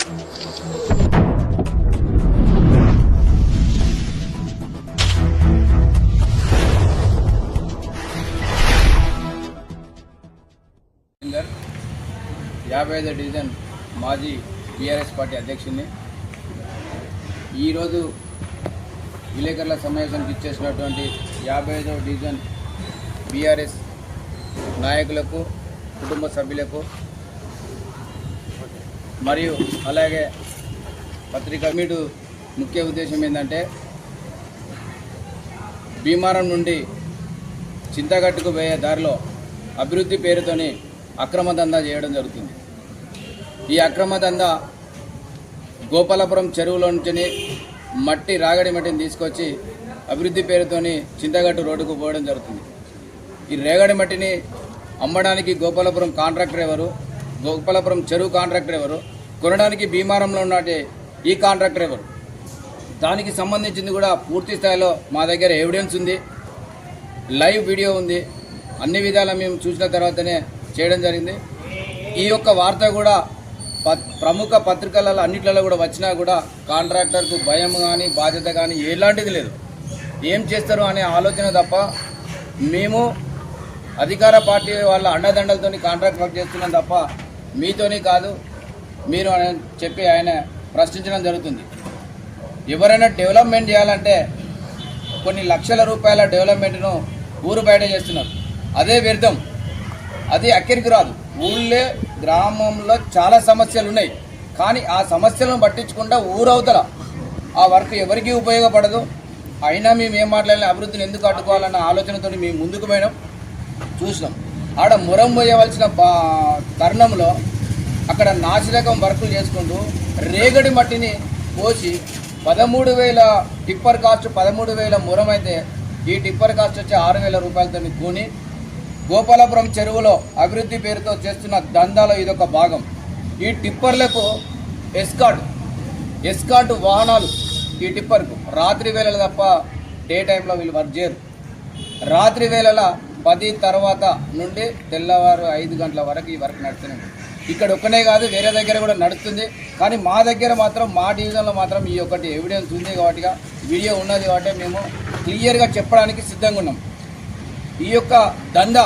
యాభై డివిజన్ మాజీ BRS party అధ్యక్షుడిని. ఈరోజు విలేకరుల సమావేశానికి ఇచ్చేసినటువంటి 55వ డివిజన్ బీఆర్ఎస్ నాయకులకు, కుటుంబ సభ్యులకు మరియు అలాగే పత్రికా మీటు ముఖ్య ఉద్దేశం ఏంటంటే, భీమారం నుండి చింతగట్టుకు పోయే దారిలో అభివృద్ధి పేరుతోని అక్రమ దందా చేయడం జరుగుతుంది. ఈ అక్రమ దందా గోపాలపురం చెరువులో నుంచి రాగడి మట్టిని తీసుకొచ్చి అభివృద్ధి పేరుతోని చింతగట్టు రోడ్డుకు పోవడం జరుగుతుంది. ఈ రేగడి మట్టిని అమ్మడానికి గోపాలపురం కాంట్రాక్టర్ ఎవరు, గోపాలపురం చెరువు కాంట్రాక్టర్ ఎవరు, కొనడానికి భీమారంలో ఉన్నట్టు ఈ కాంట్రాక్టర్ ఎవరు, దానికి సంబంధించింది కూడా పూర్తి స్థాయిలో మా దగ్గర ఎవిడెన్స్ ఉంది, లైవ్ వీడియో ఉంది. అన్ని విధాలా మేము చూసిన తర్వాతనే చేయడం జరిగింది. ఈ యొక్క వార్త కూడా ప్రముఖ పత్రికలలో అన్నిట్లలో కూడా వచ్చినా కూడా కాంట్రాక్టర్కు భయం కానీ బాధ్యత కానీ ఎలాంటిది లేదు. ఏం చేస్తారు అనే ఆలోచన తప్ప మేము అధికార పార్టీ వాళ్ళ అండదండలతో కాంట్రాక్ట్ వర్క్ చేస్తున్నాం తప్ప మీతోని కాదు మీరు అని చెప్పి ఆయన ప్రశ్నించడం జరుగుతుంది. ఎవరైనా డెవలప్మెంట్ చేయాలంటే కొన్ని లక్షల రూపాయల డెవలప్మెంట్ను ఊరు బయట చేస్తున్నారు. అదే వ్యర్థం, అది అక్కడికి రాదు. ఊళ్ళే గ్రామంలో చాలా సమస్యలు ఉన్నాయి, కానీ ఆ సమస్యలను పట్టించకుండా ఊరవుతల ఆ వర్క్ ఎవరికీ ఉపయోగపడదు. అయినా మేము ఏం మాట్లాడిన అభివృద్ధిని ఎందుకు అడ్డుకోవాలన్న ఆలోచనతో మేము ముందుకు పోయినాం, చూసినాం. ఆడ మురం పోయవలసిన తరుణంలో అక్కడ నాసిరకం వర్కులు చేసుకుంటూ రేగడి మట్టిని పోసి 13,000 టిప్పర్ కాస్ట్, 13,000 మురం అయితే ఈ టిప్పర్ కాస్ట్ వచ్చి 6,000 రూపాయలతో కొని గోపాలపురం చెరువులో అభివృద్ధి పేరుతో చేస్తున్న దందాలో ఇదొక భాగం. ఈ టిప్పర్లకు ఎస్కార్ట్ వాహనాలు ఈ టిప్పర్కు రాత్రి వేళల తప్ప డే టైంలో వీళ్ళు వర్క్ చేయరు. రాత్రి వేళల 10 తర్వాత నుండి తెల్లవారు 5 గంటల వరకు ఈ వర్క్ నడుస్తుంది. ఇక్కడ ఒక్కనే కాదు, వేరే దగ్గర కూడా నడుస్తుంది. కానీ మా దగ్గర మాత్రం, మా డివిజన్లో మాత్రం ఈ ఒకటి ఎవిడెన్స్ ఉంది కాబట్టి, వీడియో ఉన్నది కాబట్టి మేము క్లియర్గా చెప్పడానికి సిద్ధంగా ఉన్నాం. ఈ యొక్క దందా